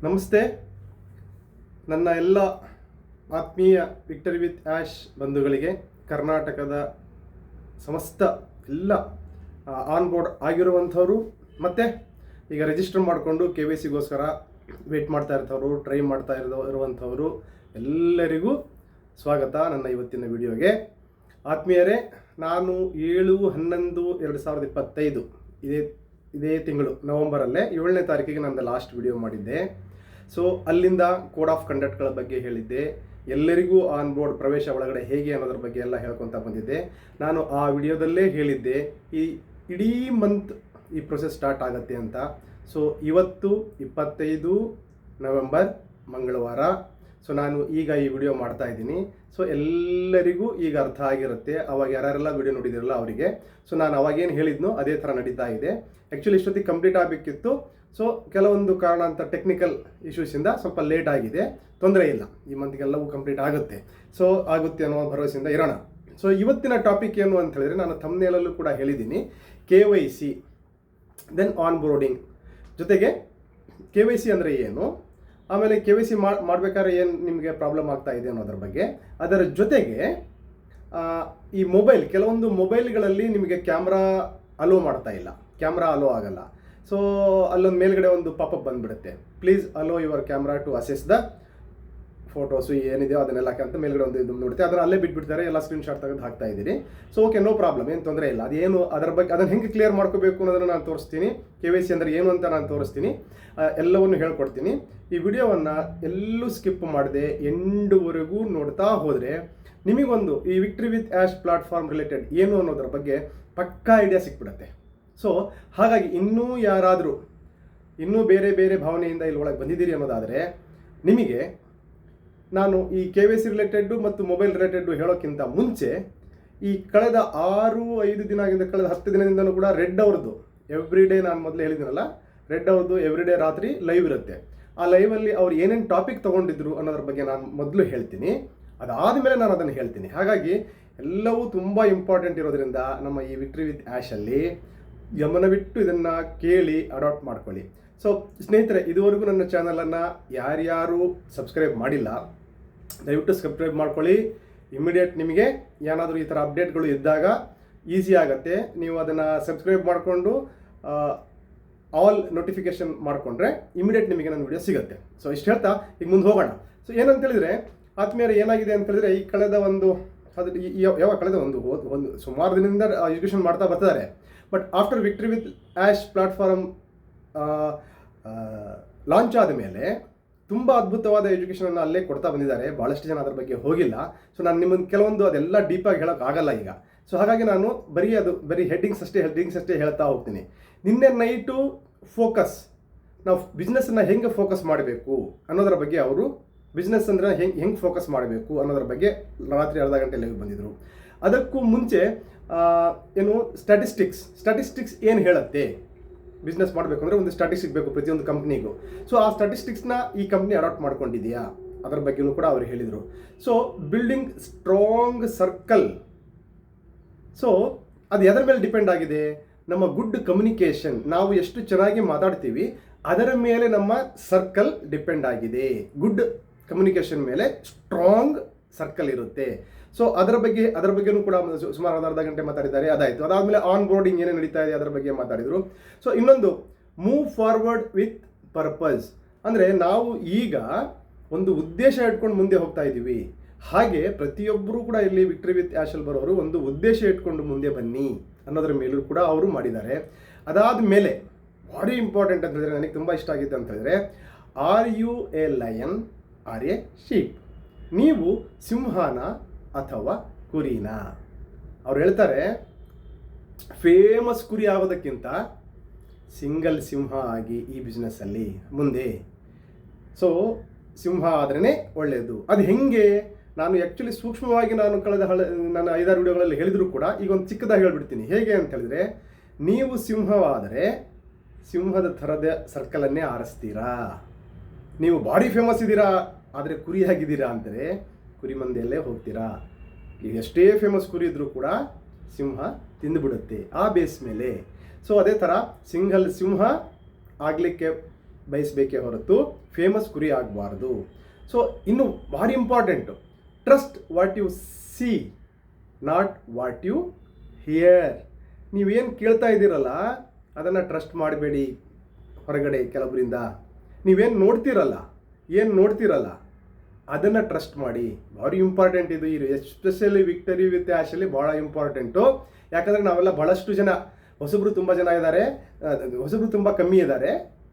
ನಮಸ್ತೆ. ನನ್ನ ಎಲ್ಲ ಆತ್ಮೀಯ ವಿಕ್ಟರಿ ವಿತ್ ಆ್ಯಶ್ ಬಂಧುಗಳಿಗೆ, ಕರ್ನಾಟಕದ ಸಮಸ್ತ ಎಲ್ಲ ಆನ್ ಬೋರ್ಡ್ ಆಗಿರುವಂಥವರು ಮತ್ತು ಈಗ ರಿಜಿಸ್ಟರ್ ಮಾಡಿಕೊಂಡು KYCಗೋಸ್ಕರ ವೆಯ್ಟ್ ಮಾಡ್ತಾ ಇರ್ತವರು, ಟ್ರೈ ಮಾಡ್ತಾ ಇರುವಂಥವರು ಎಲ್ಲರಿಗೂ ಸ್ವಾಗತ ನನ್ನ ಇವತ್ತಿನ ವಿಡಿಯೋಗೆ. ಆತ್ಮೀಯರೇ, ನಾನು 7/11/2025 ಇದೇ ತಿಂಗಳು ನವಂಬರಲ್ಲೇ 7ನೇ ತಾರೀಕಿಗೆ ನಂದು ಲಾಸ್ಟ್ ವಿಡಿಯೋ ಮಾಡಿದ್ದೆ. ಸೊ ಅಲ್ಲಿಂದ ಕೋಡ್ ಆಫ್ ಕಂಡಕ್ಟ್ಗಳ ಬಗ್ಗೆ ಹೇಳಿದ್ದೆ, ಎಲ್ಲರಿಗೂ ಆನ್ ಬೋರ್ಡ್ ಪ್ರವೇಶ ಒಳಗಡೆ ಹೇಗೆ ಅನ್ನೋದ್ರ ಬಗ್ಗೆ ಎಲ್ಲ ಹೇಳ್ಕೊತಾ ಬಂದಿದ್ದೆ. ನಾನು ಆ ವಿಡಿಯೋದಲ್ಲೇ ಹೇಳಿದ್ದೆ ಈ ಇಡೀ ಮಂತ್ ಈ ಪ್ರೊಸೆಸ್ ಸ್ಟಾರ್ಟ್ ಆಗುತ್ತೆ ಅಂತ. ಸೊ ಇವತ್ತು 25 ನವೆಂಬರ್ ಮಂಗಳವಾರ. ಸೊ ನಾನು ಈಗ ಈ ವಿಡಿಯೋ ಮಾಡ್ತಾ ಇದ್ದೀನಿ. ಸೊ ಎಲ್ಲರಿಗೂ ಈಗ ಅರ್ಥ ಆಗಿರುತ್ತೆ, ಅವಾಗ ಯಾರೆಲ್ಲ ವಿಡಿಯೋ ನೋಡಿದಿರಲ್ಲ ಅವರಿಗೆ. ಸೊ ನಾನು ಅವಾಗೇನು ಹೇಳಿದ್ನೋ ಅದೇ ಥರ ನಡೀತಾ ಇದೆ. ಆ್ಯಕ್ಚುಲಿ ಇಷ್ಟೊತ್ತಿಗೆ ಕಂಪ್ಲೀಟ್ ಆಗಬೇಕಿತ್ತು. ಸೊ ಕೆಲವೊಂದು ಕಾರಣಾಂತರ ಟೆಕ್ನಿಕಲ್ ಇಶ್ಯೂಸಿಂದ ಸ್ವಲ್ಪ ಲೇಟ್ ಆಗಿದೆ. ತೊಂದರೆ ಇಲ್ಲ, ಈ ಮಂತ್ಗೆಲ್ಲವೂ ಕಂಪ್ಲೀಟ್ ಆಗುತ್ತೆ. ಸೊ ಆಗುತ್ತೆ ಅನ್ನೋ ಭರವಸೆಯಿಂದ ಇರೋಣ. ಸೊ ಇವತ್ತಿನ ಟಾಪಿಕ್ ಏನು ಅಂತ ಹೇಳಿದ್ರೆ, ನಾನು ಥಂಬ್ನೇಲಲ್ಲೂ ಕೂಡ ಹೇಳಿದ್ದೀನಿ, KYC ದೆನ್ ಆನ್ ಬೋರ್ಡಿಂಗ್ ಜೊತೆಗೆ KYC ಅಂದರೆ ಏನು, ಆಮೇಲೆ KYC ಮಾಡಬೇಕಾದ್ರೆ ಏನು ನಿಮಗೆ ಪ್ರಾಬ್ಲಮ್ ಆಗ್ತಾ ಇದೆ ಅನ್ನೋದ್ರ ಬಗ್ಗೆ. ಅದರ ಜೊತೆಗೆ ಈ ಮೊಬೈಲ್, ಕೆಲವೊಂದು ಮೊಬೈಲ್ಗಳಲ್ಲಿ ನಿಮಗೆ ಕ್ಯಾಮ್ರಾ ಅಲೋ ಮಾಡ್ತಾ ಇಲ್ಲ, ಕ್ಯಾಮ್ರಾ ಅಲೋ ಆಗಲ್ಲ. ಸೊ ಅಲ್ಲೊಂದು ಮೇಲ್ಗಡೆ ಒಂದು ಪಾಪಪ್ ಬಂದುಬಿಡುತ್ತೆ, please allow your camera to access the photos ಏನಿದೆಯೋ ಅದನ್ನೆಲ್ಲ ಅಂತ ಮೇಲ್ಗಡೆ ಒಂದು ಇದು ನೋಡುತ್ತೆ. ಅದನ್ನು ಅಲ್ಲೇ ಬಿಟ್ಬಿಡ್ತಾರೆ, ಎಲ್ಲ ಸ್ಕ್ರೀನ್ಶಾಟ್ ತೆಗೆದು ಹಾಕ್ತಾ ಇದ್ದೀರಿ. ಸೊ ಓಕೆ, ನೋ ಪ್ರಾಬ್ಲಮ್, ಏನು ತೊಂದರೆ ಇಲ್ಲ. ಅದೇನು ಅದರ ಬಗ್ಗೆ ಅದನ್ನು ಹೆಂಗೆ ಕ್ಲಿಯರ್ ಮಾಡ್ಕೋಬೇಕು ಅನ್ನೋದನ್ನು ನಾನು ತೋರಿಸ್ತೀನಿ. KYC ಅಂದರೆ ಏನು ಅಂತ ನಾನು ತೋರಿಸ್ತೀನಿ, ಎಲ್ಲವನ್ನು ಹೇಳ್ಕೊಡ್ತೀನಿ. ಈ ವಿಡಿಯೋವನ್ನು ಎಲ್ಲೂ ಸ್ಕಿಪ್ ಮಾಡದೆ ಎಂಡ್ವರೆಗೂ ನೋಡ್ತಾ ಹೋದರೆ ನಿಮಗೊಂದು ಈ victory with ash platform related ಏನು ಅನ್ನೋದ್ರ ಬಗ್ಗೆ ಪಕ್ಕಾ ಐಡಿಯಾ ಸಿಕ್ಬಿಡುತ್ತೆ. ಸೊ ಹಾಗಾಗಿ ಇನ್ನೂ ಬೇರೆ ಬೇರೆ ಭಾವನೆಯಿಂದ ಇಲ್ಲಿ ಒಳಗೆ ಬಂದಿದ್ದೀರಿ ಅನ್ನೋದಾದರೆ, ನಿಮಗೆ ನಾನು ಈ KYC ರಿಲೇಟೆಡ್ಡು ಮತ್ತು ಮೊಬೈಲ್ ರಿಲೇಟೆಡ್ಡು ಹೇಳೋಕ್ಕಿಂತ ಮುಂಚೆ ಈ ಕಳೆದ 6-5 ದಿನ ಆಗಿಂದ, ಕಳೆದ 10 ದಿನದಿಂದಲೂ ಕೂಡ ರೆಡ್ ಅವ್ರದ್ದು ಎವ್ರಿ ಡೇ, ನಾನು ಮೊದಲು ಹೇಳಿದ್ದೀನಲ್ಲ, ರೆಡ್ ಅವ್ರದ್ದು ಎವ್ರಿ ಡೇ ರಾತ್ರಿ ಲೈವ್ ಇರುತ್ತೆ. ಆ ಲೈವಲ್ಲಿ ಅವ್ರು ಏನೇನು ಟಾಪಿಕ್ ತೊಗೊಂಡಿದ್ರು ಅನ್ನೋದ್ರ ಬಗ್ಗೆ ನಾನು ಮೊದಲು ಹೇಳ್ತೀನಿ, ಅದಾದಮೇಲೆ ನಾನು ಅದನ್ನು ಹೇಳ್ತೀನಿ. ಹಾಗಾಗಿ ಎಲ್ಲವೂ ತುಂಬ ಇಂಪಾರ್ಟೆಂಟ್ ಇರೋದ್ರಿಂದ ನಮ್ಮ ಈ ವಿಕ್ಟರಿ ವಿತ್ ಆ್ಯಶಲ್ಲಿ ಗಮನವಿಟ್ಟು ಇದನ್ನು ಕೇಳಿ ಅಡಾಪ್ಟ್ ಮಾಡ್ಕೊಳ್ಳಿ. ಸೊ ಸ್ನೇಹಿತರೆ, ಇದುವರೆಗೂ ನನ್ನ ಚಾನಲನ್ನು ಯಾರ್ಯಾರು ಸಬ್ಸ್ಕ್ರೈಬ್ ಮಾಡಿಲ್ಲ, ದಯವಿಟ್ಟು ಸಬ್ಸ್ಕ್ರೈಬ್ ಮಾಡ್ಕೊಳ್ಳಿ. ಇಮಿಡಿಯೇಟ್ ನಿಮಗೆ ಏನಾದರೂ ಈ ಥರ ಅಪ್ಡೇಟ್ಗಳು ಇದ್ದಾಗ ಈಸಿ ಆಗುತ್ತೆ. ನೀವು ಅದನ್ನು ಸಬ್ಸ್ಕ್ರೈಬ್ ಮಾಡಿಕೊಂಡು ಆಲ್ ನೋಟಿಫಿಕೇಷನ್ ಮಾಡಿಕೊಂಡ್ರೆ ಇಮಿಡಿಯೇಟ್ ನಿಮಗೆ ನನ್ನ ವಿಡಿಯೋ ಸಿಗುತ್ತೆ. ಸೊ ಇಷ್ಟು ಹೇಳ್ತಾ ಈಗ ಮುಂದೆ ಹೋಗೋಣ. ಸೊ ಏನಂತ ಹೇಳಿದರೆ ಆತ್ಮೀಯರೇ, ಏನಾಗಿದೆ ಅಂತ ಹೇಳಿದ್ರೆ, ಈ ಕಳೆದ ಒಂದು ಸುಮಾರು ದಿನದಿಂದ ಎಜುಕೇಷನ್ ಮಾಡ್ತಾ ಬರ್ತಾರೆ. But after victory with ash platform launch ಆದ ಮೇಲೆ ತುಂಬ ಅದ್ಭುತವಾದ ಎಜುಕೇಷನನ್ನು ಅಲ್ಲೇ ಕೊಡ್ತಾ ಬಂದಿದ್ದಾರೆ. ಭಾಳಷ್ಟು ಜನ ಅದರ ಬಗ್ಗೆ ಹೋಗಿಲ್ಲ. ಸೊ ನಾನು ನಿಮ್ಮನ್ನು ಕೆಲವೊಂದು ಅದೆಲ್ಲ ಡೀಪಾಗಿ ಹೇಳೋಕ್ಕಾಗಲ್ಲ ಈಗ. ಸೊ ಹಾಗಾಗಿ ನಾನು ಬರೀ ಹೆಡ್ಡಿಂಗ್ಸ್ ಅಷ್ಟೇ ಹೇಳ್ತಾ ಹೋಗ್ತೀನಿ. ನಿನ್ನೆ ನೈಟು ಫೋಕಸ್, ನಾವು ಬಿಸ್ನೆಸ್ಸನ್ನು ಹೆಂಗೆ ಫೋಕಸ್ ಮಾಡಬೇಕು ಅನ್ನೋದ್ರ ಬಗ್ಗೆ ಅವರು, ಬಿಸ್ನೆಸ್ ಅಂದರೆ ಹೆಂಗೆ ಫೋಕಸ್ ಮಾಡಬೇಕು ಅನ್ನೋದ್ರ ಬಗ್ಗೆ ರಾತ್ರಿ ಅರ್ಧ ಗಂಟೆ ಲೈವ್ ಬಂದಿದ್ದರು. ಅದಕ್ಕೂ ಮುಂಚೆ ಏನು ಸ್ಟ್ಯಾಟಿಸ್ಟಿಕ್ಸ್ ಏನು ಹೇಳುತ್ತೆ, ಬಿಸ್ನೆಸ್ ಮಾಡಬೇಕು ಅಂದರೆ ಒಂದು ಸ್ಟ್ಯಾಟಿಸ್ಟಿಕ್ಸ್ ಬೇಕು ಪ್ರತಿಯೊಂದು ಕಂಪ್ನಿಗೂ. ಸೊ ಆ ಸ್ಟ್ಯಾಟಿಸ್ಟಿಕ್ಸ್ನ ಈ ಕಂಪ್ನಿ ಅಡಾಪ್ಟ್ ಮಾಡ್ಕೊಂಡಿದೆಯಾ ಅದರ ಬಗ್ಗೆಯೂ ಕೂಡ ಅವರು ಹೇಳಿದರು. So building strong circle, so ಅದು ಎದರ ಮೇಲೆ ಡಿಪೆಂಡ್ ಆಗಿದೆ, ನಮ್ಮ ಗುಡ್ ಕಮ್ಯುನಿಕೇಷನ್, ನಾವು ಎಷ್ಟು ಚೆನ್ನಾಗಿ ಮಾತಾಡ್ತೀವಿ ಅದರ ಮೇಲೆ ನಮ್ಮ ಸರ್ಕಲ್ ಡಿಪೆಂಡ್ ಆಗಿದೆ. ಗುಡ್ ಕಮ್ಯುನಿಕೇಷನ್ ಮೇಲೆ ಸ್ಟ್ರಾಂಗ್ ಸರ್ಕಲ್ ಇರುತ್ತೆ. ಸೊ ಅದರ ಬಗ್ಗೆನೂ ಕೂಡ ಸುಮಾರು ಅರ್ಧ ಗಂಟೆ ಮಾತಾಡಿದ್ದಾರೆ. ಅದಾಯಿತು. ಅದಾದಮೇಲೆ ಆನ್ ಬೋರ್ಡಿಂಗ್ ಏನೇ ನಡೀತಾ ಇದೆ ಅದರ ಬಗ್ಗೆ ಮಾತಾಡಿದರು. ಸೊ ಇನ್ನೊಂದು, ಮೂವ್ ಫಾರ್ವರ್ಡ್ ವಿತ್ ಪರ್ಪಸ್, ಅಂದರೆ ನಾವು ಈಗ ಒಂದು ಉದ್ದೇಶ ಇಟ್ಕೊಂಡು ಮುಂದೆ ಹೋಗ್ತಾ ಇದ್ದೀವಿ. ಹಾಗೆ ಪ್ರತಿಯೊಬ್ಬರೂ ಕೂಡ ಇಲ್ಲಿ ವಿಕ್ಟರಿ ವಿತ್ ಆ್ಯಶಲ್ಲಿ ಬರೋರು ಒಂದು ಉದ್ದೇಶ ಇಟ್ಕೊಂಡು ಮುಂದೆ ಬನ್ನಿ ಅನ್ನೋದ್ರ ಮೇಲೂ ಕೂಡ ಅವರು ಮಾಡಿದ್ದಾರೆ. ಅದಾದ ಮೇಲೆ ಭಾರಿ ಇಂಪಾರ್ಟೆಂಟ್ ಅಂತ ಹೇಳಿದ್ರೆ, ನನಗೆ ತುಂಬ ಇಷ್ಟ ಆಗಿತ್ತು ಅಂತ ಹೇಳಿದ್ರೆ, are you a lion or a sheep, ನೀವು ಸಿಂಹನ ಅಥವಾ ಕುರಿನ. ಅವ್ರು ಹೇಳ್ತಾರೆ, ಫೇಮಸ್ ಕುರಿ ಆಗೋದಕ್ಕಿಂತ ಸಿಂಗಲ್ ಸಿಂಹ ಆಗಿ ಈ ಬಿಸ್ನೆಸ್ಸಲ್ಲಿ ಮುಂದೆ. ಸೊ ಸಿಂಹ ಆದ್ರೇ ಒಳ್ಳೆಯದು. ಅದು ಹೆಂಗೆ, ನಾನು ಆ್ಯಕ್ಚುಲಿ ಸೂಕ್ಷ್ಮವಾಗಿ ನಾನು ನನ್ನ 5-6 ವಿಡಿಯೋಗಳಲ್ಲಿ ಹೇಳಿದ್ರು ಕೂಡ ಈಗ ಒಂದು ಚಿಕ್ಕದಾಗಿ ಹೇಳ್ಬಿಡ್ತೀನಿ. ಹೇಗೆ ಅಂತ ಹೇಳಿದ್ರೆ, ನೀವು ಸಿಂಹವಾದರೆ ಸಿಂಹದ ಥರದ ಸರ್ಕಲನ್ನೇ ಆರಿಸ್ತೀರಾ. ನೀವು ಭಾರಿ ಫೇಮಸ್ ಇದ್ದೀರಾ ಆದರೆ ಕುರಿಯಾಗಿದ್ದೀರಾ ಅಂದರೆ ಕುರಿ ಮಂದಿಯಲ್ಲೇ ಹೋಗ್ತೀರಾ. ಈಗ ಎಷ್ಟೇ ಫೇಮಸ್ ಕುರಿ ಇದ್ರೂ ಕೂಡ ಸಿಂಹ ತಿಂದುಬಿಡುತ್ತೆ ಆ ಬೇಸ್ ಮೇಲೆ. ಸೊ ಅದೇ ಥರ ಸಿಂಗಲ್ ಸಿಂಹ ಆಗಲಿಕ್ಕೆ ಬಯಸಬೇಕೇ ಹೊರತು ಫೇಮಸ್ ಕುರಿ ಆಗಬಾರ್ದು. ಸೊ ಇನ್ನು ಭಾರಿ important, trust what you see, not what you hear. ನೀವೇನು ಕೇಳ್ತಾ ಇದ್ದೀರಲ್ಲ ಅದನ್ನು ಟ್ರಸ್ಟ್ ಮಾಡಬೇಡಿ. ಹೊರಗಡೆ ಕೆಲವರಿಂದ ನೀವೇನು ನೋಡ್ತಿರಲ್ಲ ಅದನ್ನು ಟ್ರಸ್ಟ್ ಮಾಡಿ. ಭಾರಿ ಇಂಪಾರ್ಟೆಂಟ್ ಇದು. ಎಸ್ಪೆಷಲಿ ವಿಕ್ಟರಿ ವಿತ್ ಆ್ಯಶಲ್ಲಿ ಭಾಳ ಇಂಪಾರ್ಟೆಂಟು. ಯಾಕಂದರೆ ನಾವೆಲ್ಲ ಭಾಳಷ್ಟು ಜನ, ಹೊಸಬ್ರು ತುಂಬ ಜನ ಇದ್ದಾರೆ, ಹೊಸಬ್ರು ತುಂಬ ಕಮ್ಮಿ ಇದ್ದಾರೆ.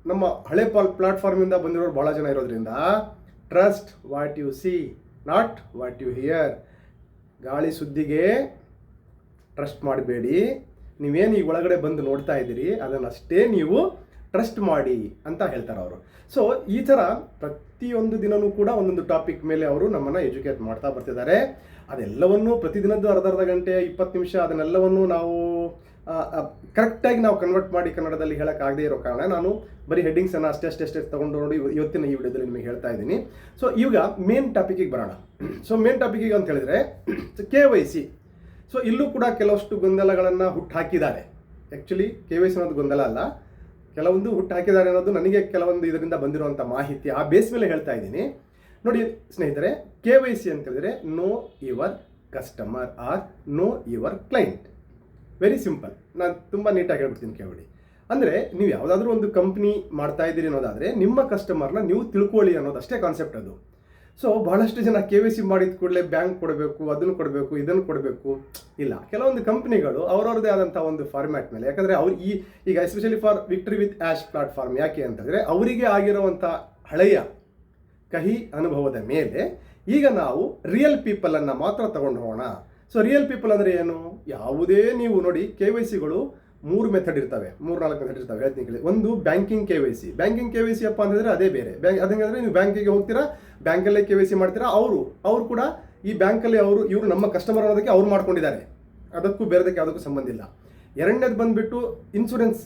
ನಮ್ಮ ಹಳೆ ಪ್ಲಾಟ್ಫಾರ್ಮಿಂದ ಬಂದಿರೋರು ಭಾಳ ಜನ ಇರೋದ್ರಿಂದ trust what you see, not what you hear. ಗಾಳಿ ಸುದ್ದಿಗೆ ಟ್ರಸ್ಟ್ ಮಾಡಬೇಡಿ. ನೀವೇನು ಈಗ ಒಳಗಡೆ ಬಂದು ನೋಡ್ತಾ ಇದ್ದೀರಿ ಅದನ್ನಷ್ಟೇ ನೀವು ಟ್ರಸ್ಟ್ ಮಾಡಿ ಅಂತ ಹೇಳ್ತಾರೆ ಅವರು. ಸೊ ಈ ಥರ ಪ್ರತಿಯೊಂದು ದಿನವೂ ಕೂಡ ಒಂದೊಂದು ಟಾಪಿಕ್ ಮೇಲೆ ಅವರು ನಮ್ಮನ್ನು ಎಜುಕೇಟ್ ಮಾಡ್ತಾ ಬರ್ತಿದ್ದಾರೆ. ಅದೆಲ್ಲವನ್ನೂ ಪ್ರತಿದಿನದ್ದು ಅರ್ಧ ಗಂಟೆ 20 ನಿಮಿಷ ಅದನ್ನೆಲ್ಲವನ್ನು ನಾವು ಕರೆಕ್ಟಾಗಿ ನಾವು ಕನ್ವರ್ಟ್ ಮಾಡಿ ಕನ್ನಡದಲ್ಲಿ ಹೇಳೋಕ್ಕಾಗದೇ ಇರೋ ಕಾರಣ ನಾನು ಬರೀ ಹೆಡ್ಡಿಂಗ್ಸನ್ನು ಅಷ್ಟೇ ತೊಗೊಂಡು ನೋಡಿ ಇವತ್ತಿನ ಈ ವಿಡಿಯೋದಲ್ಲಿ ನಿಮಗೆ ಹೇಳ್ತಾ ಇದ್ದೀನಿ. ಸೊ ಈಗ ಮೇನ್ ಟಾಪಿಕಿಗೆ ಬರೋಣ. ಸೊ ಮೇನ್ ಟಾಪಿಕಿಗೆ ಅಂತ ಹೇಳಿದರೆ KYC. ಸೊ ಇಲ್ಲೂ ಕೂಡ ಕೆಲವಷ್ಟು ಗೊಂದಲಗಳನ್ನು ಹುಟ್ಟುಹಾಕಿದ್ದಾರೆ. ಆ್ಯಕ್ಚುಲಿ KYC ಅನ್ನೋದು ಗೊಂದಲ ಅಲ್ಲ, ಕೆಲವೊಂದು ಹುಟ್ಟುಹಾಕಿದ್ದಾರೆ ಅನ್ನೋದು ನನಗೆ ಕೆಲವೊಂದು ಇದರಿಂದ ಬಂದಿರುವಂಥ ಮಾಹಿತಿ, ಆ ಬೇಸ್ ಮೇಲೆ ಹೇಳ್ತಾ ಇದ್ದೀನಿ. ನೋಡಿ ಸ್ನೇಹಿತರೆ, KYC ಅಂತ ಹೇಳಿದರೆ know your customer or know your client. Very simple, ನಾನು ತುಂಬ ನೀಟಾಗಿ ಹೇಳ್ಬಿಡ್ತೀನಿ ಕೇಳಿ. ಅಂದರೆ ನೀವು ಯಾವುದಾದ್ರೂ ಒಂದು ಕಂಪ್ನಿ ಮಾಡ್ತಾ ಇದ್ದೀರಿ ಅನ್ನೋದಾದರೆ ನಿಮ್ಮ ಕಸ್ಟಮರ್ನ ನೀವು ತಿಳ್ಕೊಳ್ಳಿ ಅನ್ನೋದಷ್ಟೇ ಕಾನ್ಸೆಪ್ಟ್ ಅದು. ಸೊ ಬಹಳಷ್ಟು ಜನ KYC ಮಾಡಿದ ಕೂಡಲೇ ಬ್ಯಾಂಕ್ ಕೊಡಬೇಕು, ಅದನ್ನು ಕೊಡಬೇಕು, ಇದನ್ನು ಕೊಡಬೇಕು. ಇಲ್ಲ, ಕೆಲವೊಂದು ಕಂಪ್ನಿಗಳು ಅವರವ್ರದ್ದೇ ಆದಂಥ ಒಂದು ಫಾರ್ಮ್ಯಾಟ್ ಮೇಲೆ, ಯಾಕಂದರೆ ಅವ್ರು ಈಗ especially for victory with ash platform ಯಾಕೆ ಅಂತಂದರೆ ಅವರಿಗೆ ಆಗಿರುವಂಥ ಹಳೆಯ ಕಹಿ ಅನುಭವದ ಮೇಲೆ ಈಗ ನಾವು ರಿಯಲ್ ಪೀಪಲನ್ನು ಮಾತ್ರ ತಗೊಂಡು ಹೋಗೋಣ. ಸೊ ರಿಯಲ್ ಪೀಪಲ್ ಅಂದರೆ ಏನು? ಯಾವುದೇ ನೀವು ನೋಡಿ KYCಗಳು 3 ಮೆಥಡ್ ಇರ್ತವೆ, 3-4 ಮೆಥಡ್ ಇರ್ತವೆ. ಹೇಳ್ತೀನಿ ಕೇಳಿ. ಒಂದು ಬ್ಯಾಂಕಿಂಗ್ KYC. ಬ್ಯಾಂಕಿಂಗ್ KYC ಅಪ್ಪ ಅಂತಂದರೆ ಅದೇ ಬೇರೆ. ಅದಂದ್ರೆ ನೀವು ಬ್ಯಾಂಕಿಗೆ ಹೋಗ್ತೀರಾ, ಬ್ಯಾಂಕಲ್ಲೇ KYC ಮಾಡ್ತೀರಾ. ಅವರು ಕೂಡ ಈ ಬ್ಯಾಂಕಲ್ಲಿ ಇವರು ನಮ್ಮ ಕಸ್ಟಮರ್ ಅನ್ನೋದಕ್ಕೆ ಅವ್ರು ಮಾಡ್ಕೊಂಡಿದ್ದಾರೆ, ಅದಕ್ಕೂ ಬೇರೆದಕ್ಕೆ ಯಾವುದಕ್ಕೂ ಸಂಬಂಧ ಇಲ್ಲ. ಎರಡನೇದು ಬಂದುಬಿಟ್ಟು ಇನ್ಶೂರೆನ್ಸ್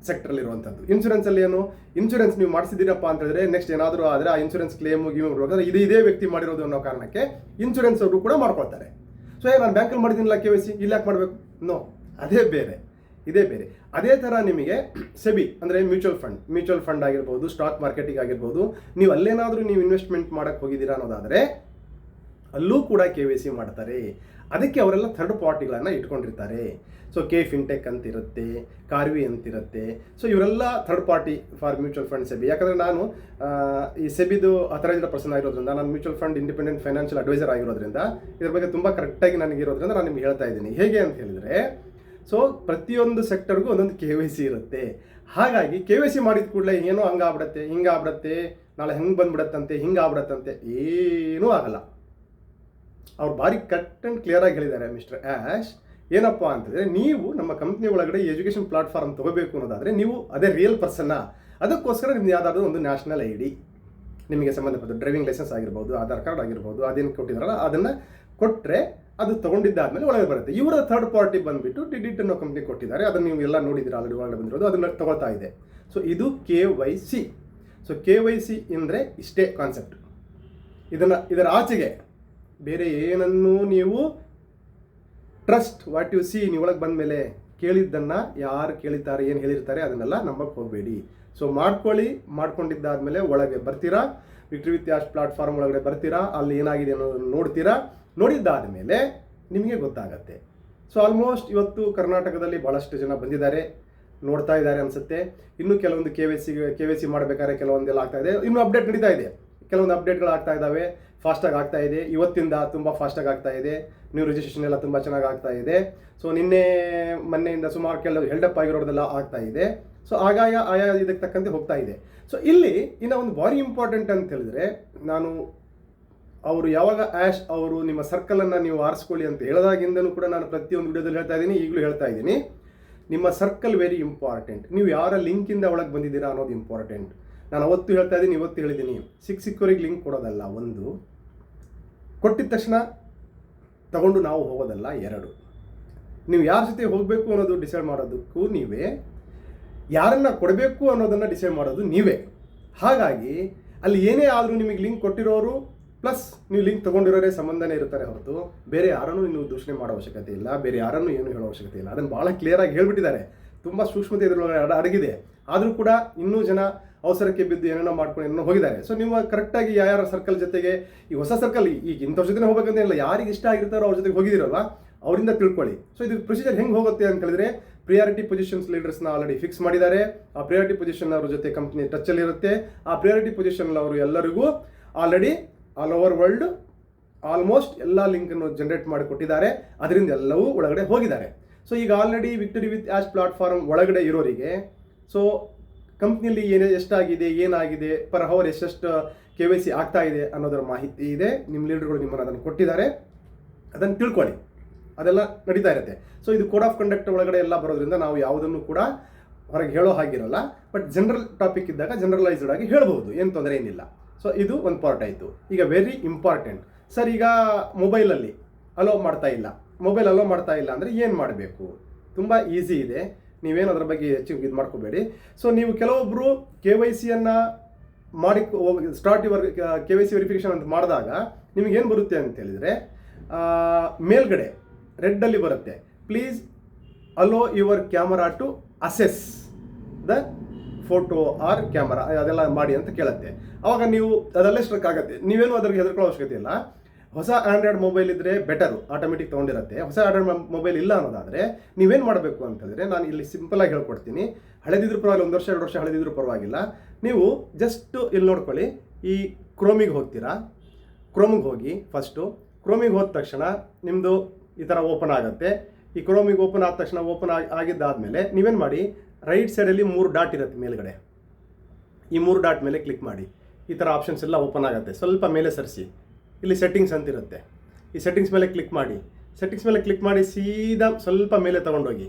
ಸೆಕ್ಟ್ರಲ್ಲಿರುವಂಥದ್ದು. ಇನ್ಶೂರೆನ್ಸಲ್ಲಿ ಏನು, ಇನ್ಶೂರೆನ್ಸ್ ನೀವು ಮಾಡಿಸಿದ್ದೀರಪ್ಪ ಅಂತ ಹೇಳಿದ್ರೆ ನೆಕ್ಸ್ಟ್ ಏನಾದರೂ ಆದರೆ ಆ ಇನ್ಶೂರೆನ್ಸ್ ಕ್ಲೇಮು ಬೇಕಾದ್ರೆ ಇದೇ ವ್ಯಕ್ತಿ ಮಾಡಿರೋದು ಅನ್ನೋ ಕಾರಣಕ್ಕೆ ಇನ್ಶೂರೆನ್ಸ್ ಅವರು ಕೂಡ ಮಾಡ್ಕೊಳ್ತಾರೆ. ಸೊ ನಾನು ಬ್ಯಾಂಕಲ್ಲಿ ಮಾಡಿದ್ದೀನಿಲ್ಲ KYC, ಇಲ್ಲಿ ಯಾಕೆ ಮಾಡಬೇಕು? ನೋ, ಅದೇ ಬೇರೆ, ಇದೇ ಬೇರೆ. ಅದೇ ಥರ ನಿಮಗೆ ಸೆಬಿ ಅಂದರೆ ಮ್ಯೂಚುವಲ್ ಫಂಡ್ ಆಗಿರ್ಬೋದು, ಸ್ಟಾಕ್ ಮಾರ್ಕೆಟಿಂಗ್ ಆಗಿರ್ಬೋದು, ನೀವು ಅಲ್ಲೇನಾದರೂ ನೀವು ಇನ್ವೆಸ್ಟ್ಮೆಂಟ್ ಮಾಡೋಕ್ಕೆ ಹೋಗಿದ್ದೀರಾ ಅನ್ನೋದಾದರೆ ಅಲ್ಲೂ ಕೂಡ KYC ಮಾಡ್ತಾರೆ. ಅದಕ್ಕೆ ಅವರೆಲ್ಲ ಥರ್ಡ್ ಪಾರ್ಟಿಗಳನ್ನು ಇಟ್ಕೊಂಡಿರ್ತಾರೆ. ಸೊ ಫಿನ್ಟೆಕ್ ಅಂತಿರುತ್ತೆ, ಕಾರ್ವಿ ಅಂತಿರುತ್ತೆ. ಸೊ ಇವರೆಲ್ಲ third party for mutual fund SEBI. ಯಾಕಂದರೆ ನಾನು ಈ ಸೆಬಿದು ಅಥರೈಸ್ಡ್ ಪರ್ಸನ್ ಆಗಿರೋದ್ರಿಂದ, ನಾನು mutual fund independent financial adviser ಆಗಿರೋದ್ರಿಂದ ಇದ್ರ ಬಗ್ಗೆ ತುಂಬ ಕರೆಕ್ಟಾಗಿ ನನಗಿರೋದ್ರಿಂದ ನಾನು ನಿಮ್ಗೆ ಹೇಳ್ತಾ ಇದ್ದೀನಿ. ಹೇಗೆ ಅಂತ ಹೇಳಿದರೆ, ಸೊ ಪ್ರತಿಯೊಂದು ಸೆಕ್ಟರ್ಗೂ ಒಂದೊಂದು KYC ಇರುತ್ತೆ. ಹಾಗಾಗಿ KYC ಮಾಡಿದ ಕೂಡಲೇ ಏನೋ ಹಂಗಾಗ್ಬಿಡತ್ತೆ, ಹಿಂಗಾಗ್ಬಿಡತ್ತೆ, ನಾಳೆ ಹೆಂಗೆ ಬಂದ್ಬಿಡತ್ತಂತೆ, ಹಿಂಗಾಗ್ಬಿಡತ್ತಂತೆ, ಏನೂ ಆಗಲ್ಲ. ಅವ್ರು ಭಾರಿ ಕಟ್ ಆ್ಯಂಡ್ ಕ್ಲಿಯರಾಗಿ ಹೇಳಿದ್ದಾರೆ ಮಿಸ್ಟರ್ ಆ್ಯಶ್. ಏನಪ್ಪ ಅಂತಂದರೆ, ನೀವು ನಮ್ಮ ಕಂಪ್ನಿ ಒಳಗಡೆ ಎಜುಕೇಷನ್ ಪ್ಲಾಟ್ಫಾರ್ಮ್ ತೊಗೋಬೇಕು ಅನ್ನೋದಾದರೆ ನೀವು ಅದೇ ರಿಯಲ್ ಪರ್ಸನ್ನ, ಅದಕ್ಕೋಸ್ಕರ ನಿಮ್ದು ಯಾವುದಾದ್ರೂ ಒಂದು ನ್ಯಾಷನಲ್ ID, ನಿಮಗೆ ಸಂಬಂಧಪಟ್ಟ ಡ್ರೈವಿಂಗ್ ಲೈಸೆನ್ಸ್ ಆಗಿರ್ಬೋದು, ಆಧಾರ್ ಕಾರ್ಡ್ ಆಗಿರ್ಬೋದು, ಅದೇನು ಕೊಟ್ಟಿದ್ದಾರಲ್ಲ ಅದನ್ನು ಕೊಟ್ಟರೆ ಅದು ತೊಗೊಂಡಿದ್ದಾದಮೇಲೆ ಒಳಗೆ ಬರುತ್ತೆ. ಇವರ ಥರ್ಡ್ ಪಾರ್ಟಿ ಬಂದುಬಿಟ್ಟು ಡಿಡಿಟ್ ಅನ್ನೋ ಕಂಪ್ನಿ ಕೊಟ್ಟಿದ್ದಾರೆ, ಅದನ್ನು ನೀವು ಎಲ್ಲ ನೋಡಿದ್ದೀರಾ ಆಲ್ರೆಡಿ, ಒಳಗಡೆ ಬಂದಿರೋದು, ಅದನ್ನು ತಗೊಳ್ತಾ ಇದೆ. ಸೊ ಇದು KYC. ಸೊ KYC ಅಂದರೆ ಇಷ್ಟೇ ಕಾನ್ಸೆಪ್ಟ್. ಇದರ ಆಚೆಗೆ ಬೇರೆ ಏನನ್ನೂ ನೀವು ಟ್ರಸ್ಟ್ ವಾಟ್ ಯು ಸಿ, ನೀವು ಒಳಗೆ ಬಂದ ಮೇಲೆ ಕೇಳಿದ್ದನ್ನು ಯಾರು ಕೇಳಿದ್ದಾರೆ, ಏನು ಹೇಳಿರ್ತಾರೆ ಅದನ್ನೆಲ್ಲ ನಂಬಕ್ಕೆ ಹೋಗಬೇಡಿ. ಸೊ ಮಾಡ್ಕೊಂಡಿದ್ದಾದಮೇಲೆ ಒಳಗೆ ಬರ್ತೀರಾ, ವಿಕ್ಟರಿ ವಿತ್ ಆ್ಯಶ್ ಪ್ಲಾಟ್ಫಾರ್ಮ್ ಒಳಗಡೆ ಬರ್ತೀರಾ, ಅಲ್ಲಿ ಏನಾಗಿದೆ ಅನ್ನೋದನ್ನು ನೋಡ್ತೀರಾ. ನೋಡಿದ್ದಾದ ಮೇಲೆ ನಿಮಗೆ ಗೊತ್ತಾಗತ್ತೆ. ಸೊ ಆಲ್ಮೋಸ್ಟ್ ಇವತ್ತು ಕರ್ನಾಟಕದಲ್ಲಿ ಭಾಳಷ್ಟು ಜನ ಬಂದಿದ್ದಾರೆ, ನೋಡ್ತಾ ಇದ್ದಾರೆ ಅನಿಸುತ್ತೆ. ಇನ್ನೂ ಕೆಲವೊಂದು KYC ಮಾಡಬೇಕಾದ್ರೆ ಕೆಲವೊಂದೆಲ್ಲ ಆಗ್ತಾ ಇದೆ, ಇನ್ನೂ ಅಪ್ಡೇಟ್ ನಡೀತಾ ಇದೆ. ಕೆಲವೊಂದು ಅಪ್ಡೇಟ್ಗಳು ಆಗ್ತಾ ಇದ್ದಾವೆ, ಫಾಸ್ಟಾಗಿ ಆಗ್ತಾ ಇದೆ. ಇವತ್ತಿಂದ ತುಂಬ ಫಾಸ್ಟಾಗಿ ಆಗ್ತಾ ಇದೆ. ನ್ಯೂ ರಿಜಿಸ್ಟ್ರೇಷನ್ ಎಲ್ಲ ತುಂಬ ಚೆನ್ನಾಗಿ ಆಗ್ತಾ ಇದೆ. ಸೊ ಮೊನ್ನೆಯಿಂದ ಸುಮಾರು ಕೆಲವು ಹೆಲ್ಡಪ್ ಆಗಿರೋದೆಲ್ಲ ಆಗ್ತಾ ಇದೆ. ಸೊ ಆಯಾ ಇದಕ್ಕೆ ತಕ್ಕಂತೆ ಹೋಗ್ತಾ ಇದೆ. ಸೊ ಇಲ್ಲಿ ಇನ್ನೂ ಒಂದು ಭಾರಿ ಇಂಪಾರ್ಟೆಂಟ್ ಅಂತ ಹೇಳಿದ್ರೆ, ನಾನು ಅವರು ಯಾವಾಗ ಆ್ಯಶ್ ಅವರು ನಿಮ್ಮ ಸರ್ಕಲನ್ನು ನೀವು ಆರಿಸ್ಕೊಳ್ಳಿ ಅಂತ ಹೇಳಿದಾಗಿಂದನೂ ಕೂಡ ನಾನು ಪ್ರತಿಯೊಂದು ವಿಡಿಯೋದಲ್ಲಿ ಹೇಳ್ತಾ ಇದ್ದೀನಿ, ಈಗಲೂ ಹೇಳ್ತಾ ಇದ್ದೀನಿ, ನಿಮ್ಮ ಸರ್ಕಲ್ ವೆರಿ ಇಂಪಾರ್ಟೆಂಟ್. ನೀವು ಯಾರ ಲಿಂಕಿಂದ ಒಳಗೆ ಬಂದಿದ್ದೀರಾ ಅನ್ನೋದು ಇಂಪಾರ್ಟೆಂಟ್. ನಾನು ಅವತ್ತು ಹೇಳ್ತಾ ಇದ್ದೀನಿ, ಇವತ್ತು ಹೇಳಿದ್ದೀನಿ, ಸಿಕ್ಕವರಿಗೆ ಲಿಂಕ್ ಕೊಡೋದಲ್ಲ, ಒಂದು ಕೊಟ್ಟಿದ ತಕ್ಷಣ ತಗೊಂಡು ನಾವು ಹೋಗೋದಲ್ಲ, 2 ನೀವು ಯಾರ ಜೊತೆ ಹೋಗಬೇಕು ಅನ್ನೋದು ಡಿಸೈಡ್ ಮಾಡೋದಕ್ಕೂ ನೀವೇ, ಯಾರನ್ನು ಕೊಡಬೇಕು ಅನ್ನೋದನ್ನು ಡಿಸೈಡ್ ಮಾಡೋದು ನೀವೇ. ಹಾಗಾಗಿ ಅಲ್ಲಿ ಏನೇ ಆದರೂ ನಿಮಗೆ ಲಿಂಕ್ ಕೊಟ್ಟಿರೋರು ಪ್ಲಸ್ ನೀವು ಲಿಂಕ್ ತೊಗೊಂಡಿರೋರೇ ಸಂಬಂಧನೇ ಇರ್ತಾರೆ ಹೊರತು ಬೇರೆ ಯಾರನ್ನೂ ನೀವು ದೂಷಣೆ ಮಾಡೋ ಅವಶ್ಯಕತೆ ಇಲ್ಲ, ಬೇರೆ ಯಾರನ್ನೂ ಏನು ಹೇಳೋ ಅವಶ್ಯಕತೆ ಇಲ್ಲ. ಅದನ್ನು ಭಾಳ ಕ್ಲಿಯರಾಗಿ ಹೇಳ್ಬಿಟ್ಟಿದ್ದಾರೆ. ತುಂಬ ಸೂಕ್ಷ್ಮತೆ ಇದರೊಳಗೆ ಅಡಗಿದೆ. ಆದರೂ ಕೂಡ ಇನ್ನೂ ಜನ ಅವಸರಕ್ಕೆ ಬಿದ್ದು ಏನೇನೋ ಮಾಡ್ಕೊಂಡು ಏನೋ ಹೋಗಿದ್ದಾರೆ. ಸೊ ನೀವು ಕರೆಕ್ಟಾಗಿ ಯಾರ ಸರ್ಕಲ್ ಜೊತೆಗೆ, ಈ ಹೊಸ ಸರ್ಕಲ್ ಈಗ ಇಂಥವ್ರ ಜೊತೆ ಹೋಗ್ಬೇಕಂತ ಇಲ್ಲ, ಯಾರಿಗೆ ಇಷ್ಟ ಆಗಿರ್ತಾರೋ ಅವ್ರ ಜೊತೆಗೆ ಹೋಗಿದ್ದೀರಲ್ವ ಅವರಿಂದ ತಿಳ್ಕೊಳ್ಳಿ. ಸೊ ಇದು ಪ್ರೊಸೀಜರ್ ಹೆಂಗೆ ಹೋಗುತ್ತೆ ಅಂತ ಹೇಳಿದ್ರೆ, ಪ್ರಿಯಾರಿಟಿ ಪೊಸಿಷನ್ಸ್ ಲೀಡರ್ಸ್ನ ಆಲ್ರೆಡಿ ಫಿಕ್ಸ್ ಮಾಡಿದ್ದಾರೆ. ಆ ಪ್ರಿಯಾರಿಟಿ ಪೊಸಿಷನ್ ಅವ್ರ ಜೊತೆ ಕಂಪ್ನಿ ಟಚ್ಚಲ್ಲಿರುತ್ತೆ. ಆ ಪ್ರಿಯಾರಿಟಿ ಪೊಸಿಷನ್ ಅವರು ಎಲ್ಲರಿಗೂ already all over world almost ಎಲ್ಲ ಲಿಂಕನ್ನು ಜನರೇಟ್ ಮಾಡಿ ಕೊಟ್ಟಿದ್ದಾರೆ. ಅದರಿಂದ ಎಲ್ಲವೂ ಒಳಗಡೆ ಹೋಗಿದ್ದಾರೆ. ಸೊ ಈಗ already victory with ash platform ಒಳಗಡೆ ಇರೋರಿಗೆ ಸೊ ಕಂಪ್ನಿಯಲ್ಲಿ ಎಷ್ಟಾಗಿದೆ, ಏನಾಗಿದೆ, ಪರ್ ಅವರ್ ಎಷ್ಟೆಷ್ಟು KYC ಆಗ್ತಾ ಇದೆ ಅನ್ನೋದರ ಮಾಹಿತಿ ಇದೆ. ನಿಮ್ಮ ಲೀಡರ್ಗಳು ನಿಮ್ಮನ್ನು ಅದನ್ನು ಕೊಟ್ಟಿದ್ದಾರೆ, ಅದನ್ನು ತಿಳ್ಕೊಳ್ಳಿ. ಅದೆಲ್ಲ ನಡೀತಾ ಇರುತ್ತೆ. ಸೊ ಇದು ಕೋಡ್ ಆಫ್ ಕಂಡಕ್ಟ್ ಒಳಗಡೆ ಎಲ್ಲ ಬರೋದ್ರಿಂದ ನಾವು ಯಾವುದನ್ನು ಕೂಡ ಹೊರಗೆ ಹೇಳೋ ಹಾಗಿರಲ್ಲ. ಬಟ್ ಜನರಲ್ ಟಾಪಿಕ್ ಇದ್ದಾಗ ಜನರಲೈಸ್ಡ್ ಆಗಿ ಹೇಳ್ಬೋದು, ಏನು ತೊಂದರೆ ಏನಿಲ್ಲ. ಸೊ ಇದು ಒಂದು ಪಾರ್ಟ್ ಆಯಿತು. ಈಗ ವೆರಿ ಇಂಪಾರ್ಟೆಂಟ್ ಸರ್, ಈಗ ಮೊಬೈಲಲ್ಲಿ ಅಲೋ ಮಾಡ್ತಾ ಇಲ್ಲ, ಮೊಬೈಲ್ ಅಲೋ ಮಾಡ್ತಾ ಇಲ್ಲ ಅಂದರೆ ಏನು ಮಾಡಬೇಕು? ತುಂಬ ಈಸಿ ಇದೆ, ನೀವೇನು ಅದರ ಬಗ್ಗೆ ಹೆಚ್ಚು ಇದು ಮಾಡ್ಕೋಬೇಡಿ. ಸೊ ನೀವು ಕೆಲವೊಬ್ಬರು KYCಯನ್ನು ಮಾಡಿ ಸ್ಟಾರ್ಟ್ ಯುವರ್ KYC ವೆರಿಫಿಕೇಷನ್ ಅಂತ ಮಾಡಿದಾಗ ನಿಮಗೇನು ಬರುತ್ತೆ ಅಂತ ಹೇಳಿದರೆ, ಮೇಲ್ಗಡೆ ರೆಡ್ಡಲ್ಲಿ ಬರುತ್ತೆ, please allow your camera to access the photo or camera, ಅದೆಲ್ಲ ಮಾಡಿ ಅಂತ ಕೇಳುತ್ತೆ. ಆವಾಗ ನೀವು ಅದಲ್ಲೇ ಸ್ಟ್ರಕ್ ಆಗುತ್ತೆ. ನೀವೇನು ಅದ್ರಿಗೆ ಹೆದರ್ಕೊಳ್ಳೋ ಅವಶ್ಯಕತೆ ಇಲ್ಲ. ಹೊಸ ಆಂಡ್ರಾಯ್ಡ್ ಮೊಬೈಲ್ ಇದ್ದರೆ ಬೆಟರು, ಆಟೋಮೆಟಿಕ್ ತೊಗೊಂಡಿರುತ್ತೆ. ಹೊಸ ಆಂಡ್ರಾಯ್ಡ್ ಮೊಬೈಲ್ ಇಲ್ಲ ಅನ್ನೋದಾದರೆ ನೀವೇನು ಮಾಡಬೇಕು ಅಂತ ಹೇಳಿದ್ರೆ, ನಾನು ಇಲ್ಲಿ ಸಿಂಪಲಾಗಿ ಹೇಳ್ಕೊಡ್ತೀನಿ. ಹಳೆದಿದ್ರು ಪರವಾಗಿಲ್ಲ, 1 ವರ್ಷ 2 ವರ್ಷ ಹಳೆದಿದ್ರು ಪರವಾಗಿಲ್ಲ. ನೀವು ಜಸ್ಟ್ ಇಲ್ಲಿ ನೋಡ್ಕೊಳ್ಳಿ, ಈ ಕ್ರೋಮಿಗೆ ಹೋಗ್ತೀರಾ. ಕ್ರೋಮಿಗೆ ಹೋಗಿ ಫಸ್ಟು, ಕ್ರೋಮಿಗೆ ಹೋದ ತಕ್ಷಣ ನಿಮ್ಮದು ಈ ಥರ ಓಪನ್ ಆಗುತ್ತೆ. ಈ ಕ್ರೋಮಿಗೆ ಓಪನ್ ಆದ ತಕ್ಷಣ ಓಪನ್ ಆಗಿದ್ದಾದಮೇಲೆ ನೀವೇನು ಮಾಡಿ, ರೈಟ್ ಸೈಡಲ್ಲಿ 3 ಡಾಟ್ ಇರುತ್ತೆ ಮೇಲ್ಗಡೆ. ಈ 3 ಡಾಟ್ ಮೇಲೆ ಕ್ಲಿಕ್ ಮಾಡಿ. ಈ ಥರ ಆಪ್ಷನ್ಸ್ ಎಲ್ಲ ಓಪನ್ ಆಗುತ್ತೆ. ಸ್ವಲ್ಪ ಮೇಲೆ ಸರಿಸಿ, ಇಲ್ಲಿ ಸೆಟ್ಟಿಂಗ್ಸ್ ಅಂತ ಇರುತ್ತೆ. ಈ ಸೆಟ್ಟಿಂಗ್ಸ್ ಮೇಲೆ ಕ್ಲಿಕ್ ಮಾಡಿ. ಸೆಟ್ಟಿಂಗ್ಸ್ ಮೇಲೆ ಕ್ಲಿಕ್ ಮಾಡಿ ಸೀದಾ ಸ್ವಲ್ಪ ಮೇಲೆ ತೊಗೊಂಡೋಗಿ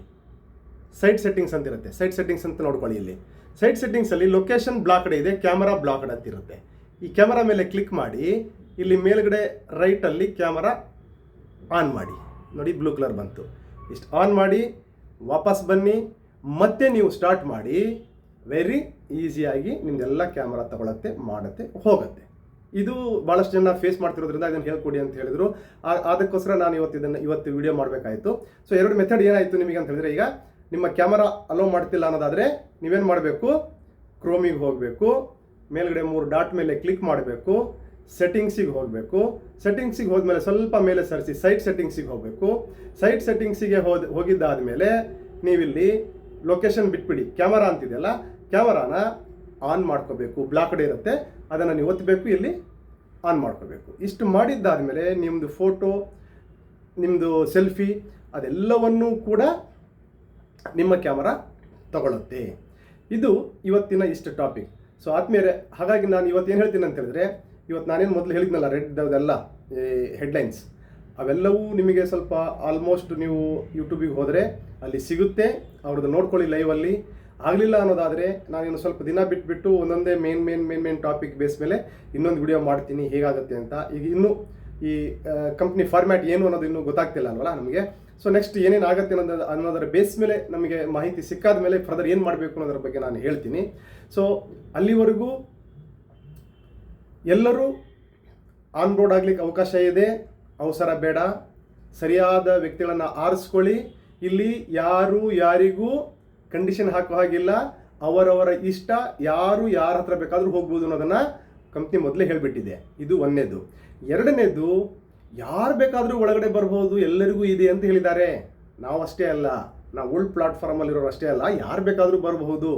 ಸೈಟ್ ಸೆಟ್ಟಿಂಗ್ಸ್ ಅಂತ ಇರುತ್ತೆ. ಸೈಟ್ ಸೆಟ್ಟಿಂಗ್ಸ್ ಅಂತ ನೋಡ್ಕೊಳ್ಳಿ. ಇಲ್ಲಿ ಸೈಟ್ ಸೆಟ್ಟಿಂಗ್ಸಲ್ಲಿ ಲೊಕೇಶನ್ ಬ್ಲಾಕ್ಡ್ ಇದೆ, ಕ್ಯಾಮರಾ ಬ್ಲಾಕ್ಡ್ ಅಂತ ಇರುತ್ತೆ. ಈ ಕ್ಯಾಮರಾ ಮೇಲೆ ಕ್ಲಿಕ್ ಮಾಡಿ, ಇಲ್ಲಿ ಮೇಲ್ಗಡೆ ರೈಟಲ್ಲಿ ಕ್ಯಾಮರಾ ಆನ್ ಮಾಡಿ. ನೋಡಿ ಬ್ಲೂ ಕಲರ್ ಬಂತು. ಇಷ್ಟು ಆನ್ ಮಾಡಿ ವಾಪಸ್ ಬನ್ನಿ, ಮತ್ತೆ ನೀವು ಸ್ಟಾರ್ಟ್ ಮಾಡಿ. ವೆರಿ ಈಸಿಯಾಗಿ ನಿಮ್ಮದೆಲ್ಲ ಕ್ಯಾಮರಾ ತಗೊಳತ್ತೆ, ಮಾಡುತ್ತೆ, ಹೋಗುತ್ತೆ. ಇದು ಭಾಳಷ್ಟು ಜನ ಫೇಸ್ ಮಾಡ್ತಿರೋದ್ರಿಂದ ಇದನ್ನು ಹೇಳ್ಕೊಡಿ ಅಂತ ಹೇಳಿದ್ರು. ಅದಕ್ಕೋಸ್ಕರ ನಾನು ಇವತ್ತು ವಿಡಿಯೋ ಮಾಡಬೇಕಾಯಿತು. ಸೊ 2 ಮೆಥಡ್ ಏನಾಯಿತು ನಿಮಗೆ ಅಂತ ಹೇಳಿದ್ರೆ, ಈಗ ನಿಮ್ಮ ಕ್ಯಾಮರಾ ಅಲೋ ಮಾಡ್ತಿಲ್ಲ ಅನ್ನೋದಾದರೆ ನೀವೇನು ಮಾಡಬೇಕು, ಕ್ರೋಮಿಗೆ ಹೋಗಬೇಕು, ಮೇಲ್ಗಡೆ 3 ಡಾಟ್ ಮೇಲೆ ಕ್ಲಿಕ್ ಮಾಡಬೇಕು, ಸೆಟ್ಟಿಂಗ್ಸಿಗೆ ಹೋಗಬೇಕು. ಸೆಟ್ಟಿಂಗ್ಸಿಗೆ ಹೋದ್ಮೇಲೆ ಸ್ವಲ್ಪ ಮೇಲೆ ಸರಿಸಿ ಸೈಟ್ ಸೆಟ್ಟಿಂಗ್ಸಿಗೆ ಹೋಗಬೇಕು. ಸೈಟ್ ಸೆಟ್ಟಿಂಗ್ಸಿಗೆ ಹೋಗಿದ್ದಾದಮೇಲೆ ನೀವಿಲ್ಲಿ ಲೊಕೇಶನ್ ಬಿಟ್ಬಿಡಿ, ಕ್ಯಾಮರಾ ಅಂತಿದೆಯಲ್ಲ, ಕ್ಯಾಮರಾನ ಆನ್ ಮಾಡ್ಕೋಬೇಕು. ಬ್ಲಾಕ್ಡ್ ಇರುತ್ತೆ, ಅದನ್ನು ನೀವು ಒತ್ತಬೇಕು, ಇಲ್ಲಿ ಆನ್ ಮಾಡ್ಕೋಬೇಕು. ಇಷ್ಟು ಮಾಡಿದ್ದಾದಮೇಲೆ ನಿಮ್ಮದು ಫೋಟೋ, ನಿಮ್ಮದು ಸೆಲ್ಫಿ ಅದೆಲ್ಲವನ್ನೂ ಕೂಡ ನಿಮ್ಮ ಕ್ಯಾಮರಾ ತಗೊಳ್ಳುತ್ತೆ. ಇದು ಇವತ್ತಿನ ಇಷ್ಟು ಟಾಪಿಕ್. ಸೊ ಆದ್ಮೇಲೆ ಹಾಗಾಗಿ ನಾನು ಇವತ್ತು ಏನು ಹೇಳ್ತೀನಿ ಅಂತ ಹೇಳಿದ್ರೆ, ಇವತ್ತು ನಾನೇನು ಮೊದಲು ಹೇಳಿದ್ನಲ್ಲ ರೆಡ್ದೆಲ್ಲ ಹೆಡ್ಲೈನ್ಸ್, ಅವೆಲ್ಲವೂ ನಿಮಗೆ ಸ್ವಲ್ಪ ಆಲ್ಮೋಸ್ಟ್ ನೀವು ಯೂಟ್ಯೂಬಿಗೆ ಹೋದರೆ ಅಲ್ಲಿ ಸಿಗುತ್ತೆ, ಅವ್ರದ್ದು ನೋಡ್ಕೊಳ್ಳಿ ಲೈವಲ್ಲಿ. ಆಗಲಿಲ್ಲ ಅನ್ನೋದಾದರೆ ನಾನಿನ್ನು ಸ್ವಲ್ಪ ದಿನ ಬಿಟ್ಬಿಟ್ಟು ಒಂದೊಂದೇ ಮೇನ್ ಟಾಪಿಕ್ ಬೇಸ್ ಮೇಲೆ ಇನ್ನೊಂದು ವಿಡಿಯೋ ಮಾಡ್ತೀನಿ ಹೇಗಾಗುತ್ತೆ ಅಂತ. ಈಗ ಇನ್ನೂ ಈ ಕಂಪ್ನಿ ಫಾರ್ಮ್ಯಾಟ್ ಏನು ಅನ್ನೋದು ಇನ್ನೂ ಗೊತ್ತಾಗ್ತಿಲ್ಲ ಅಲ್ವಲ್ಲ ನಮಗೆ. ಸೊ ನೆಕ್ಸ್ಟ್ ಏನೇನು ಆಗುತ್ತೆ ಅನ್ನೋದರ ಬೇಸ್ ಮೇಲೆ ನಮಗೆ ಮಾಹಿತಿ ಸಿಕ್ಕಾದ ಮೇಲೆ ಫರ್ದರ್ ಏನು ಮಾಡಬೇಕು ಅನ್ನೋದ್ರ ಬಗ್ಗೆ ನಾನು ಹೇಳ್ತೀನಿ. ಸೊ ಅಲ್ಲಿವರೆಗೂ ಎಲ್ಲರೂ ಆನ್ ಬೋರ್ಡ್ ಆಗಲಿಕ್ಕೆ ಅವಕಾಶ ಇದೆ, ಅವಸರ ಬೇಡ, ಸರಿಯಾದ ವ್ಯಕ್ತಿಗಳನ್ನು ಆರಿಸ್ಕೊಳ್ಳಿ. ಇಲ್ಲಿ ಯಾರಿಗೂ ಕಂಡೀಷನ್ ಹಾಕೋ ಹಾಗಿಲ್ಲ, ಅವರವರ ಇಷ್ಟ, ಯಾರು ಯಾರ ಹತ್ರ ಬೇಕಾದರೂ ಹೋಗ್ಬೋದು ಅನ್ನೋದನ್ನು ಕಂಪ್ನಿ ಮೊದಲೇ ಹೇಳಿಬಿಟ್ಟಿದೆ. ಇದು 1ನೇದು. 2ನೇದು, ಯಾರು ಬೇಕಾದರೂ ಒಳಗಡೆ ಬರ್ಬೋದು, ಎಲ್ಲರಿಗೂ ಇದೆ ಅಂತ ಹೇಳಿದ್ದಾರೆ. ನಾವು ಅಷ್ಟೇ ಅಲ್ಲ, ನಾವು ಓಲ್ಡ್ ಪ್ಲಾಟ್ಫಾರ್ಮಲ್ಲಿರೋರು ಅಷ್ಟೇ ಅಲ್ಲ, ಯಾರು ಬೇಕಾದರೂ ಬರಬಹುದು.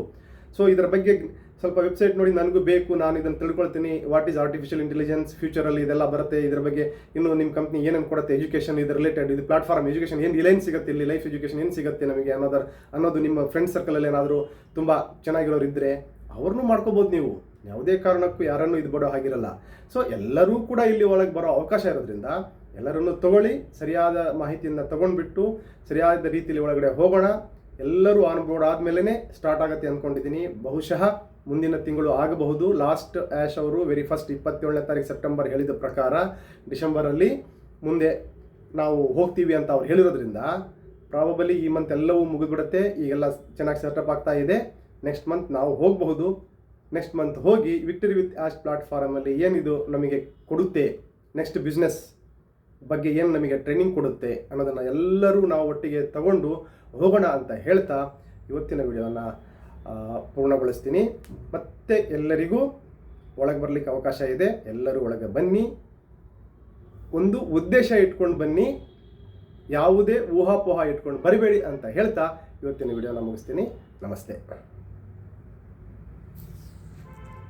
ಸೊ ಇದರ ಬಗ್ಗೆ ಸ್ವಲ್ಪ ವೆಬ್ಸೈಟ್ ನೋಡಿ, ನನಗೂ ಬೇಕು, ನಾನು ಇದನ್ನು ತಿಳ್ಕೊಳ್ತೀನಿ. ವಾಟ್ ಈಸ್ ಆರ್ಟಿಫಿಷಿಯಲ್ ಇಂಟೆಲಿಜೆನ್ಸ್, ಫ್ಯೂಚರಲ್ಲಿ ಇದೆಲ್ಲ ಬರುತ್ತೆ. ಇದರ ಬಗ್ಗೆ ಇನ್ನೂ ನಿಮ್ಮ ಕಂಪ್ನಿ ಏನೇನು ಕೊಡುತ್ತೆ, ಎಜುಕೇಷನ್ ಇದು ರಿಲೇಟೆಡ್, ಇದು ಪ್ಲಾಟ್ಫಾರ್ಮ್ ಎಜುಕೇಷನ್ ಏನು ಸಿಗುತ್ತೆ, ಇಲ್ಲಿ ಲೈಫ್ ಎಜುಕೇಷನ್ ಏನು ಸಿಗುತ್ತೆ ನಮಗೆ ಅನ್ನೋದು ನಿಮ್ಮ ಫ್ರೆಂಡ್ ಸರ್ಕಲಲ್ಲಿ ಏನಾದರೂ ತುಂಬ ಚೆನ್ನಾಗಿರೋರು ಇದ್ದರೆ ಅವ್ರನ್ನೂ ಮಾಡ್ಕೋಬೋದು. ನೀವು ಯಾವುದೇ ಕಾರಣಕ್ಕೂ ಯಾರನ್ನೂ ಇದು ಬಿಡೋ ಹಾಗಿರಲ್ಲ. ಸೊ ಎಲ್ಲರೂ ಕೂಡ ಇಲ್ಲಿ ಒಳಗೆ ಬರೋ ಅವಕಾಶ ಇರೋದ್ರಿಂದ ಎಲ್ಲರನ್ನು ತಗೊಳ್ಳಿ, ಸರಿಯಾದ ಮಾಹಿತಿಯನ್ನು ತಗೊಂಡ್ಬಿಟ್ಟು ಸರಿಯಾದ ರೀತಿಯಲ್ಲಿ ಒಳಗಡೆ ಹೋಗೋಣ. ಎಲ್ಲರೂ ಆನ್ ಬೋರ್ಡ್ ಆದಮೇಲೆ ಸ್ಟಾರ್ಟ್ ಆಗುತ್ತೆ ಅಂದ್ಕೊಂಡಿದ್ದೀನಿ. ಬಹುಶಃ ಮುಂದಿನ ತಿಂಗಳು ಆಗಬಹುದು. ಲಾಸ್ಟ್ ಆ್ಯಶ್ ಅವರು ವೆರಿ ಫಸ್ಟ್ 27ನೇ ತಾರೀಕು ಸೆಪ್ಟೆಂಬರ್ ಹೇಳಿದ ಪ್ರಕಾರ ಡಿಸೆಂಬರಲ್ಲಿ ಮುಂದೆ ನಾವು ಹೋಗ್ತೀವಿ ಅಂತ ಅವ್ರು ಹೇಳಿರೋದ್ರಿಂದ ಪ್ರಾಬಬಲಿ ಈ ಮಂತ್ ಎಲ್ಲವೂ ಮುಗಿದ್ಬಿಡುತ್ತೆ. ಈಗೆಲ್ಲ ಚೆನ್ನಾಗಿ ಸೆಟಪ್ ಆಗ್ತಾ ಇದೆ. ನೆಕ್ಸ್ಟ್ ಮಂತ್ ನಾವು ಹೋಗಬಹುದು. ನೆಕ್ಸ್ಟ್ ಮಂತ್ ಹೋಗಿ ವಿಕ್ಟರಿ ವಿತ್ ಆ್ಯಶ್ ಪ್ಲಾಟ್ಫಾರ್ಮಲ್ಲಿ ಏನಿದು ನಮಗೆ ಕೊಡುತ್ತೆ, ನೆಕ್ಸ್ಟ್ ಬಿಸ್ನೆಸ್ ಬಗ್ಗೆ ಏನು ನಮಗೆ ಟ್ರೈನಿಂಗ್ ಕೊಡುತ್ತೆ ಅನ್ನೋದನ್ನು ಎಲ್ಲರೂ ನಾವು ಒಟ್ಟಿಗೆ ತಗೊಂಡು ಹೋಗೋಣ ಅಂತ ಹೇಳ್ತಾ ಇವತ್ತಿನ ವಿಡಿಯೋನ ಪೂರ್ಣಗೊಳಿಸ್ತೀನಿ. ಮತ್ತು ಎಲ್ಲರಿಗೂ ಒಳಗೆ ಬರಲಿಕ್ಕೆ ಅವಕಾಶ ಇದೆ. ಎಲ್ಲರೂ ಒಳಗೆ ಬನ್ನಿ, ಒಂದು ಉದ್ದೇಶ ಇಟ್ಕೊಂಡು ಬನ್ನಿ, ಯಾವುದೇ ಊಹಾಪೋಹ ಇಟ್ಕೊಂಡು ಬರಬೇಡಿ ಅಂತ ಹೇಳ್ತಾ ಇವತ್ತಿನ ವಿಡಿಯೋನ ಮುಗಿಸ್ತೀನಿ. ನಮಸ್ತೆ.